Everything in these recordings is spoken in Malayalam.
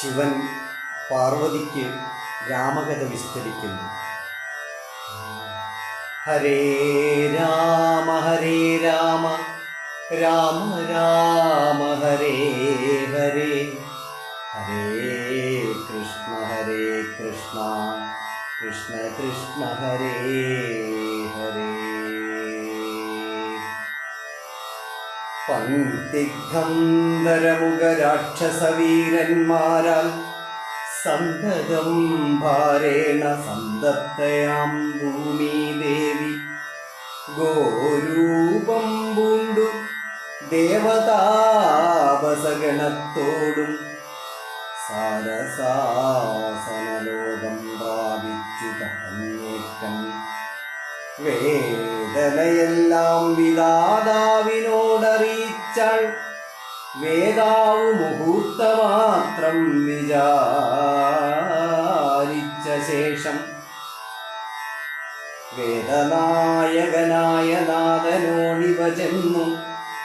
ശിവൻ പാർവതിക്ക് രാമകഥ വിസ്തരിക്കുന്നു. ഹരേ രാമ രാമ രാമ ഹരേ ഹരേ, ഹരേ കൃഷ്ണ കൃഷ്ണ കൃഷ്ണ ഹരേ ഹരേ. പങ്ക്തിഗന്ധരമുഖ രാക്ഷസവീരന്മാരാൽ സന്തതം ഭാരേണ സന്തപ്തയാം ഭൂമിദേവി ഗോരൂപം പൂണ്ടു ദേവതാപസഗണത്തോടും സാരസാസനലോകം പ്രാപിച്ചു തന്നേറ്റം വേദനയെല്ലാം വിധാതാവിനോടറിയിച്ചാൾ. വേദാവു മുഹൂർത്തമാത്രം വിചാരിച്ച ശേഷം വേദനായകനായ നാഥനോടിവ ചെന്നു,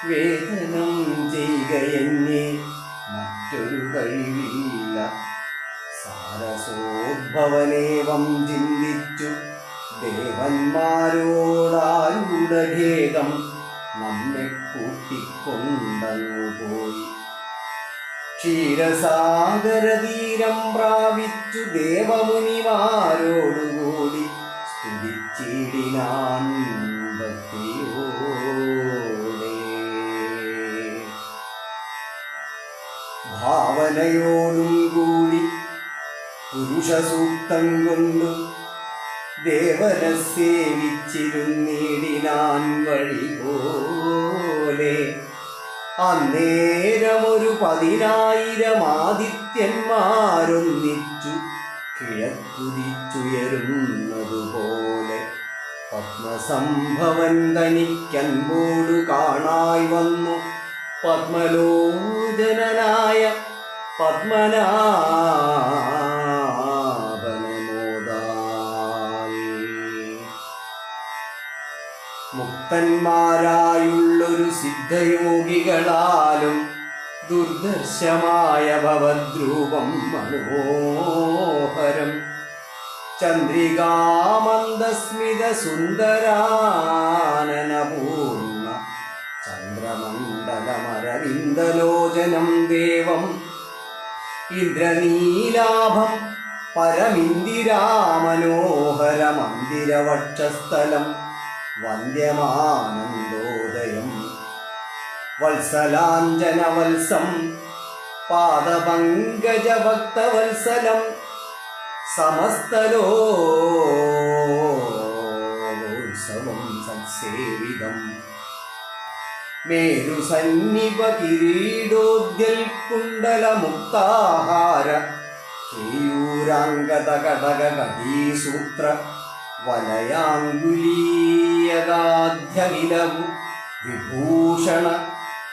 വേദനം ചെയ്യുകയെന്നെ മറ്റൊരു കഴിവില്ല. സാരസോദ്ഭവനേവം ചിന്തിച്ചു ദേവന്മാരോടാരുടെ ഖേദം നമ്മെ കൂട്ടിക്കൊണ്ടങ്ങു പോയി. ക്ഷീരസാഗരതീരം പ്രാപിച്ചു ദേവമുനിമാരോടുകൂടി സ്തുതിച്ചിടിനാൻ ഭക്തിയോടെ. ഭാവനയോടും കൂടി പുരുഷസൂക്തം കൊണ്ടു ദേവനെ സേവിച്ചിരുന്നിടിനാൻ വഴി പോലെ. അന്നേരമൊരു 10,000 ആദിത്യന്മാരൊന്നിച്ചു കിഴക്കുതിച്ചുയരുന്നതുപോലെ പത്മസംഭവൻ തനിക്കൻപോടു കാണായി വന്നു. പത്മലോചനായ മുക്തന്മാരായുള്ളൊരു സിദ്ധയോഗികളാലും ദുർദർശമായ ഭവദ്രൂപം മനോഹരം. ചന്ദ്രികാമന്ദസ്മിത സുന്ദരാനനപൂർണ്ണ ചന്ദ്രമണ്ഡലമരവിന്ദലോചനം ദേവം ഇന്ദ്രനീലാഭം പരമിന്ദിരാമനോഹരമന്ദിരവക്ഷസ്ഥലം വന്ദ്യമാനന്ദോദയം വത്സലാഞ്ജനവത്സം പാദപങ്കജഭക്തവത്സലം സമസ്തലോത്സവം സത്സേവിതം. മേരുസന്നിപ കിരീടോദ്യൽകുണ്ടലമുക്താഹാര കേയൂരാംഗത കടകടീസൂത്ര വലയാങ്കുലീയകാധ്യഖിലവു വിഭൂഷണ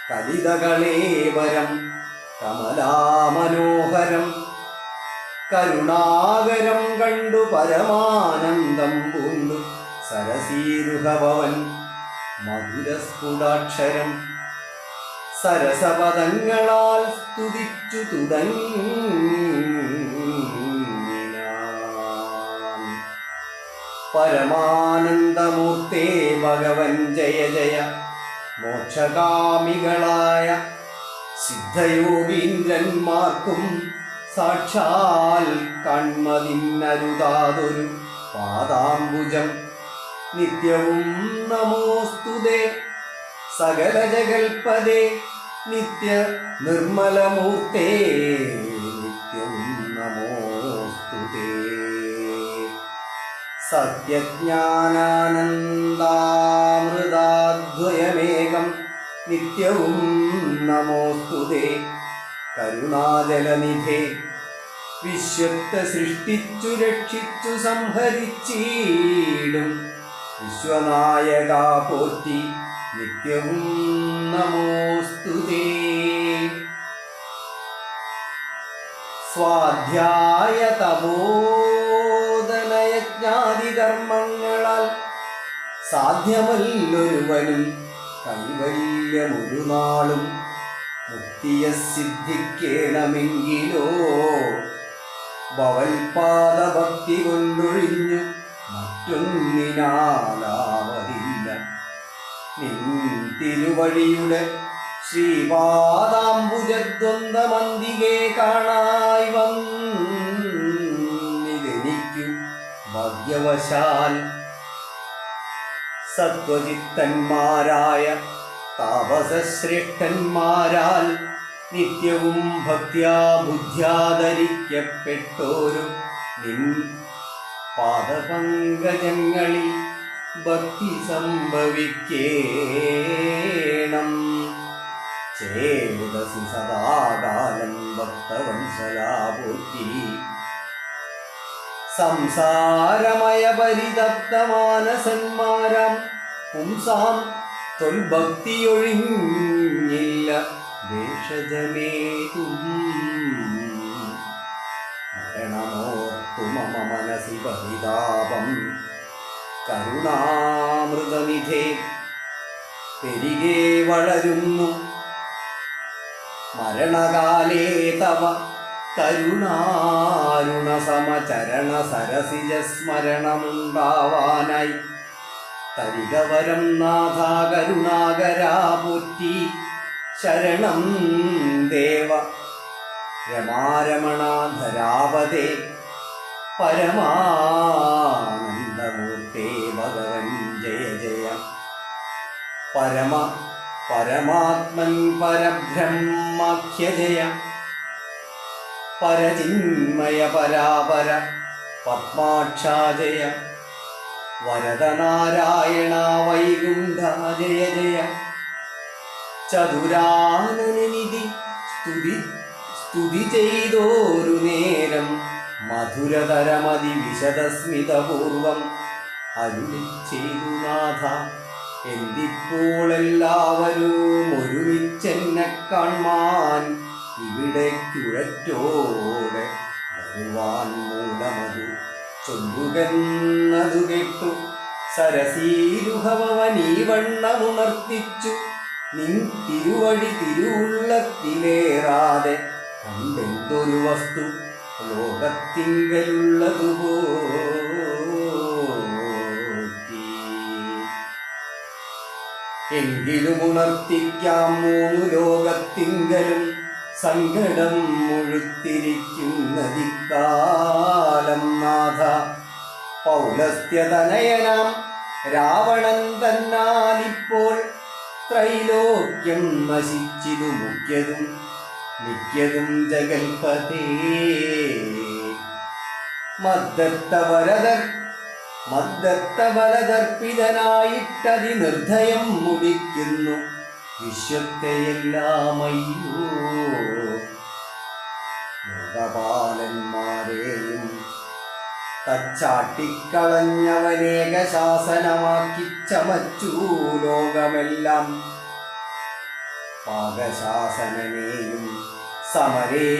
കലിതകളേവരം കമലാമനോഹരം കരുണാകരം കണ്ടു പരമാനന്ദം പൂണ്ടു സരസീരുഹഭവൻ മധുരസ്ഫുടാക്ഷരം സരസപദങ്ങളാൽ സ്തുതിച്ചു തുടങ്ങിനാൻ. പരമാനന്ദമൂർത്തേ ഭഗവൻ ജയ ജയ. മോക്ഷകാമികളായ സിദ്ധയോഗീന്ദ്രന്മാർക്കും സാക്ഷാൽ കൺമതിന്നരുതാതൊരു പാദാംബുജം നിത്യവും നമോസ്തുതേ. സകല ജഗൽപദേ നിത്യ നിർമ്മലമൂർത്തേ നിത്യവും നമോസ്തുതേ. സത്യജ്ഞാനാനന്ദാമൃതാദ്വയമേകം നിത്യവും നമോസ്തുതേ. കരുണാജലനിധേ വിശ്വത്തെ സൃഷ്ടിച്ചു രക്ഷിച്ചു സംഹരിച്ചിടും വിശ്വനായക പോറ്റി നിത്യവും നമോസ്തുതേ. സ്വാധ്യായ തപോധനയജ്ഞാദി കർമ്മങ്ങളാൽ സാധ്യമല്ലൊരുവനും കൈവല്യമൊരു നാളും മുക്തിയെ സിദ്ധിക്കേണമെങ്കിലോ ഭവൽപാദഭക്തി കൊണ്ടൊഴിഞ്ഞു മറ്റൊന്നിനാലാവതില്ല. നിൻ തിരുവഴിയുടെ ശ്രീപാദാംബുജദ്വന്ദ്വമന്തികെ കാണായി വന്നിതെനിക്കു ഭാഗ്യവശാൽ. സത്വചിത്തന്മാരായ താപസശ്രേഷ്ഠന്മാരാൽ നിത്യവും ഭക്ത്യാ ബുദ്ധ്യാധരിക്കപ്പെട്ടോരു നിൻ പാദപങ്കജങ്ങളിൽ ഭക്തി സംഭവിക്കേണം. ചേതസി സദാകാലം ഭക്തവത്സലാ പോറ്റി. സംസാരമയ പരിതപ്തമാനസന്മാരാം പുംസാം തൊൽഭക്തിയൊഴിഞ്ഞില്ല ദേശജമേതും. മരണമോർത്തു മമ മനസി പരിതാപം കരുണാമൃതനിധേ പെരികെ വളരുന്നു. മരണകാലേ തവ കരുണാരുണ സമചരണ സരസിജ സ്മരണമുണ്ടാവാനായി തരികവരം നാഥ കരുണാകരാ പോറ്റി. ശരണം ദേവ രമാരമണാധരാവതേ പരമാനന്ദമൂർത്തേ ഭഗവൻ ജയ ജയ. പരമാത്മൻ പരബ്രഹ്മാഖ്യ ജയ. പരചിന്മയ പരാപര പത്മാക്ഷാ ജയ. വരദനാരായണ വൈകുണ്ഠ ജയ ജയ. ചതുരാനനനിധി സ്തുതി ചെയ്തോരു നേരം മധുരതരമതി വിശദസ്മിതപൂർവം അരുളി ചെയ്തു നാഥ. എന്തിപ്പോൾ എല്ലാവരും ഒരുമിച്ചെന്നെ കാൺമാൻ ഇവിടെ കുഴറ്റോടെ വരുവാൻ മൂലമതു ചൊല്ലുകെന്നതു കേട്ടു സരസീരുഹവനീ വണ്ണമുണർത്തിച്ചു. നിൻ തിരുവഴി തിരുവുള്ളത്തിലേറാതെ കണ്ടെന്തൊരു വസ്തു ലോകത്തിങ്കലുള്ളതുപോറ്റി. എങ്കിലും ഉണർത്തിക്കാം മൂന്നു ലോകത്തിങ്കലും സങ്കടം മുഴുത്തിരിക്കുന്നതിക്കാലം നാഥ. പൗലസ്ത്യതനയനാം രാവണൻ തന്നാലിപ്പോൾ ത്രൈലോക്യം നശിച്ചിതു മിക്കതും ജഗൽപതേ. മദ്ദത്തവരദർപ്പിതനായിട്ടതി നിർദ്ധയം മുടിക്കുന്നു വിശ്വത്തെയെല്ലാമയ്യോ. ലോകപാലന്മാരെയും തച്ചാട്ടിക്കളഞ്ഞവനേക ശാസനമാക്കി ചമച്ചു ലോകമെല്ലാം. പാകശാസനനെയും സമരേ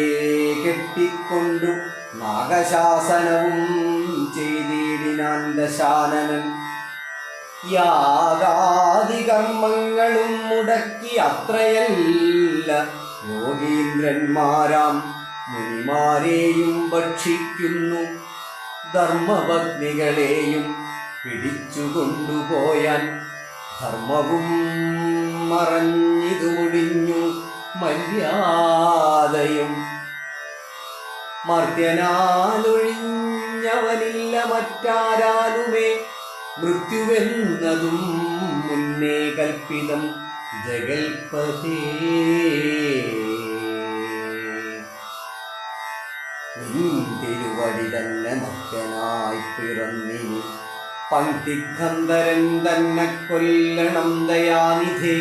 കെട്ടിക്കൊണ്ടു നാഗശാസനവും ചെയ്തിടിനാൻ ദശാനനൻ. യാഗാദി കർമ്മങ്ങളും മുടക്കി അത്രയല്ല യോഗീന്ദ്രന്മാരാം മുനിമാരെയും ഭക്ഷിക്കുന്നു. ധർമ്മപത്നികളെയും പിടിച്ചുകൊണ്ടുപോയാൻ ധർമ്മവും മറഞ്ഞിതു മുടിഞ്ഞു മര്യാദയും. മർത്യനാലൊഴിഞ്ഞവനില്ല മറ്റാരാലുമേ മൃത്യുവെന്നതും മുന്നേ കൽപ്പിതം ജഗൽപതേ. നിൻ തിരുവടി തന്നെ മർത്യനായി പിറന്നിനി പങ്ക്തിഗന്ധരൻ തന്നെ കൊല്ലണം ദയാനിധേ.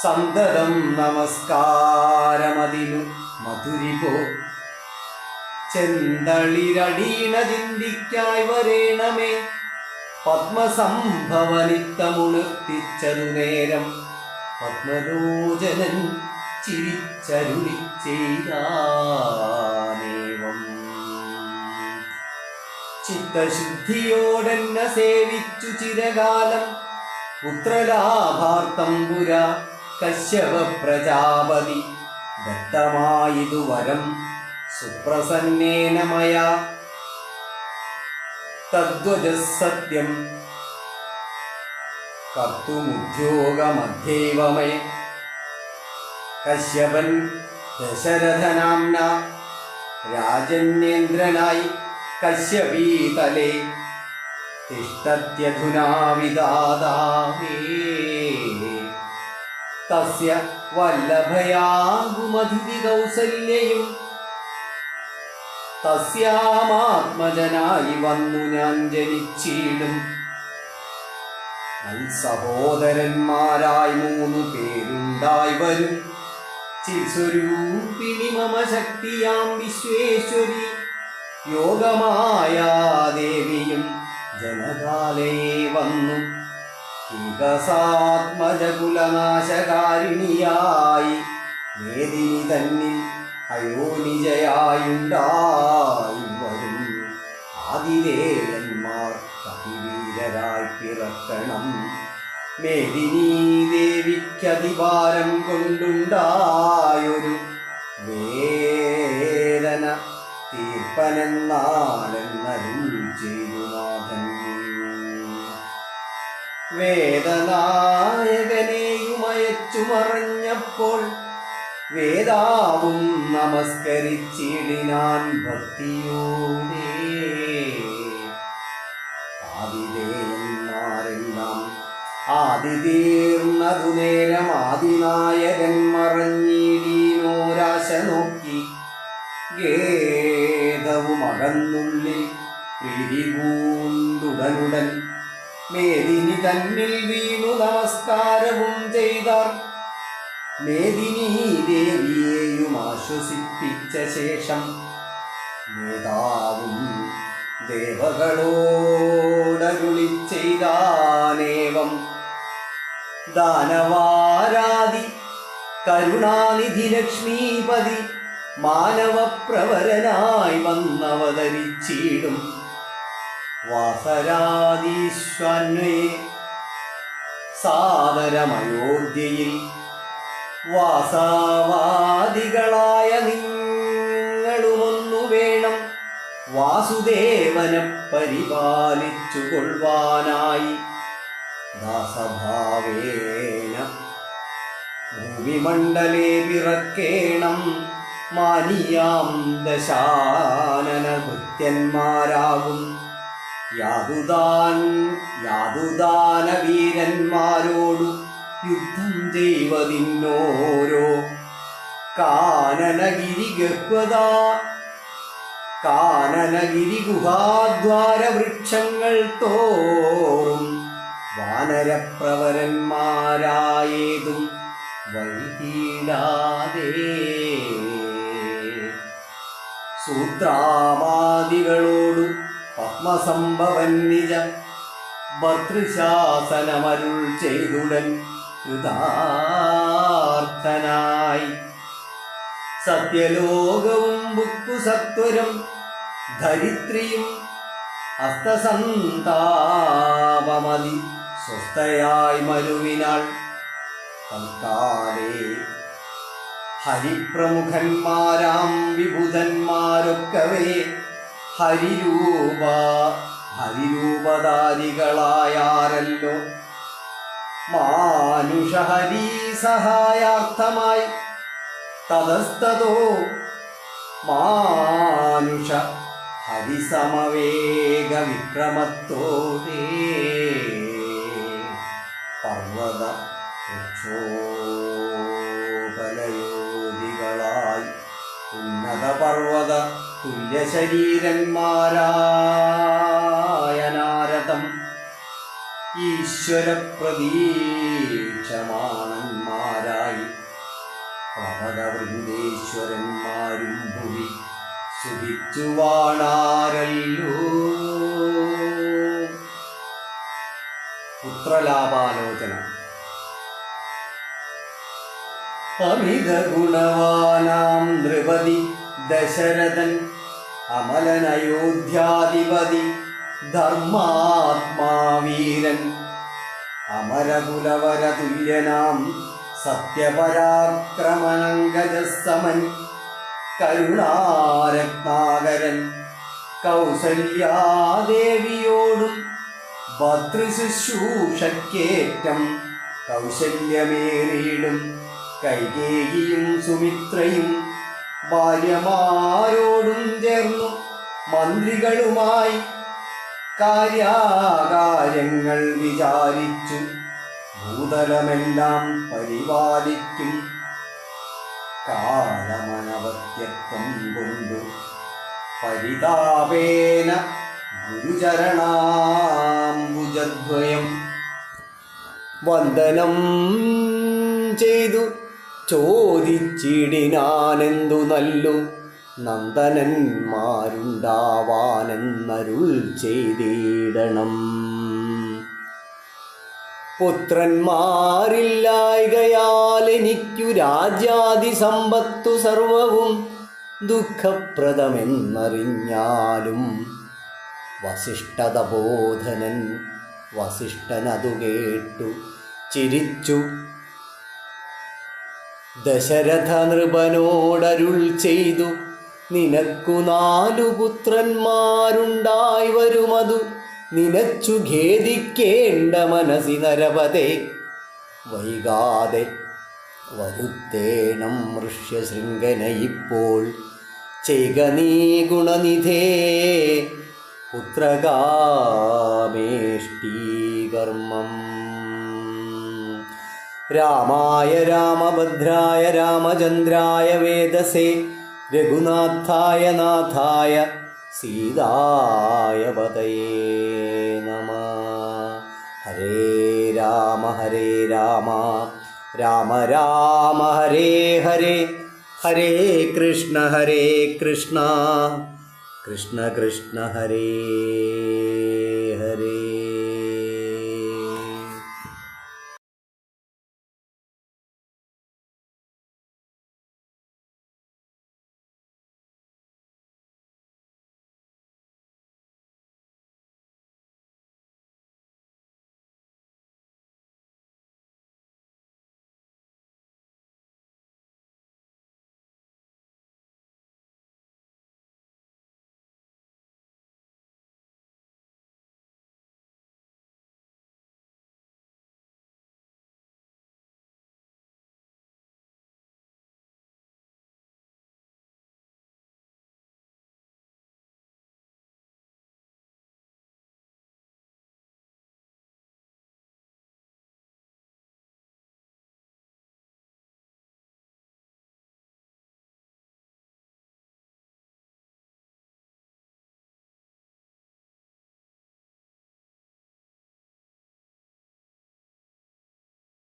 സന്തതം നമസ്കാരമതിനു മധുരിപോ ചെന്തളിരടീണ ചിന്തിക്കായി വരേണമേ. പത്മസംഭവനിത്തമുണർത്തിച്ചതു നേരം പത്മലോചനൻ ചിരിച്ചരുളി ചെയ്താനേവം. ചിത്തശുദ്ധിയോടെന്നെ സേവിച്ചു ചിരകാലം പുത്രലാഭാർത്ഥം പുരാ കശ്യപ പ്രജാപതി ദത്തമായിതു വരം സുപ്രസന്നേന മയാ തദ്വജസത്യം കർത്തുമുദ്യോഗമധ്യൈവ മേ. കശ്യപൻ ദശരഥനാംന രാജന്യേന്ദ്രനായി കശ്യപീതലേ തിഷ്ടത്യധുനാ വിദാതാവേ. തസ്യ വല്ലഭയാകുമതിഥി കൗസല്യയും തസ്യാമാത്മജനായി വന്നു ഞാൻ ജനിച്ചിടും. സഹോദരന്മാരായി 3 പേരുണ്ടായി വരും. ചിൽസ്വരൂപിണി മമ ശക്തിയാം വിശ്വേശ്വരി യോഗമായാദേവിയും ജനകാലേ വന്നു. വികസാത്മജകുലനാശകാരിണിയായി മേദിനി തന്നിൽ അയോനിജയായുണ്ടായി വരും. ആദിദേവന്മാർ കവിവീരരായി പിറക്കണം. മേദിനീ ദേവിക്കതിഭാരം കൊണ്ടുണ്ടായൊരു വേദന തീർപ്പനെന്നാലെന്നരുൾ ചെയ്തു നാഥൻ. വേദനായകനെയുമയച്ചു മറഞ്ഞപ്പോൾ വേദാവും നമസ്കരിച്ചിടിനാൻ ഭക്തിയോടെ. ആദിദേവന്മാരെല്ലാം ആദി തീർന്നതു നേരം ആദിനായകൻ മറഞ്ഞിടീനോരാശ നോക്കി. ഗേദവും അകന്നുള്ളിൽ പ്രീതി പൂണ്ടുടനുടൻ മേദിനി തന്നിൽ വീണു നമസ്കാരവും ചെയ്താർ. മേദിനി ദേവിയെയും ആശ്വസിപ്പിച്ച ശേഷം നേതാവും ദേവകളോടരുളി ചെയ്താനേവം. ദാനവാരാദി കരുണാനിധി ലക്ഷ്മീപതി മാനവപ്രവരനായി വന്നവതരിച്ചിടും. വാസരാദീശ്വന്വേ സാദരമയോധ്യയിൽ വാസവാദികളായ നിങ്ങളുമൊന്നു വേണം. വാസുദേവനെ പരിപാലിച്ചു കൊള്ളുവാനായി ദാസഭാവേന ഭൂമിമണ്ഡലേ പിറക്കേണം. മാനിയാം ദശാനന ഭൃത്യന്മാരാകും യാതുദാന വീരന്മാരോടു യുദ്ധം ചെയ്വതിന്നോരോ കാനനഗിരി ഗുഹാദ്വാര വൃക്ഷങ്ങൾ തോറും വാനരപ്രവരന്മാരായേതും വൈകീടാതെ. സൂത്രാമാദികളോടു പത്മസംഭവൻ നിജ ഭർതൃശാസനമരുൾ ചെയ്തുടൻ കൃതാർത്ഥനായി. സത്യലോകവും ബുക്കു സത്വരം ധരിത്രിയും അസ്തസന്താപമതി സ്വസ്ഥയായി മരുവിനാൾ. തൽക്കാലേ ഹരിപ്രമുഖന്മാരാം വിബുധന്മാരൊക്കവേ ഹരിരൂപധാരികളായാരല്ലോ. മാനുഷഹരി സഹായാർത്ഥമായി തതസ്തതോ മാനുഷ ഹരിസമവേഗ വിക്രമത്തോടെ പർവ്വത വൃക്ഷോപലയോധികളായി ഉന്നത പർവ്വത തുല്യശരീരന്മാരായ നാരദം ഈശ്വരപ്രതീക്ഷമാണന്മാരായി പ്രഭകവൃന്ദേശ്വരന്മാരും ഭുവി സുഖിച്ചു വാണാരല്ലോ. പുത്രലാഭാലോചന. അമിത ഗുണവാനാം നൃപതി ദശരഥൻ അമലനയോധ്യാധിപതി ധർമാത്മാവീരൻ അമരകുലവരതുല്യനാം സത്യപരാക്രമണങ്കജസമൻ കരുണാരത്നാകരൻ കൗസല്യാദേവിയോടും ഭദ്രശുശ്രൂഷക്കേറ്റം കൗശല്യമേറിയിടും കൈകേയിയും സുമിത്രയും ഭാര്യമാരോടും ചേർന്നു മന്ത്രികളുമായി കാര്യങ്ങൾ വിചാരിച്ചു ഭൂതലമെല്ലാം പരിപാലിക്കും കാലമനവത്യത്വം കൊണ്ടു പരിതാപേന ഗുരുചരണാംബുജദ്വയം വന്ദനം ചെയ്തു ചോദിച്ചിടിനാനെന്തു നല്ലു നന്ദനന്മാരുണ്ടാവാനെന്നരുൾ ചെയ്തിടണം. പുത്രന്മാരില്ലായ്കയാൽ എനിക്കു രാജ്യാദി സമ്പത്തു സർവവും ദുഃഖപ്രദമെന്നറിഞ്ഞാലും വസിഷ്ഠതബോധനൻ വസിഷ്ഠനതു കേട്ടു ചിരിച്ചു ദശരഥ നൃപനോടരുൾ ചെയ്തു നിനക്കു 4 പുത്രന്മാരുണ്ടായി വരുമതു നിനച്ചു ഖേദിക്കേണ്ട മനസി നരപതേ വൈകാതെ വരുത്തേണം ഋഷ്യശൃംഖന ഇപ്പോൾ ചെയ്ക നീ ഗുണനിധേ പുത്രകാമേഷ്ടീകർമ്മം. രാമായ രാമഭദ്രായ രാമചന്ദ്രായ വേദസേ രഘുനാഥായ നാഥായ സീതായ പതയേ നമഃ. ഹരേ രാമ രാമ രാമ ഹരേ ഹരേ ഹരേ കൃഷ്ണ കൃഷ്ണ കൃഷ്ണ ഹരേ ഹരേ.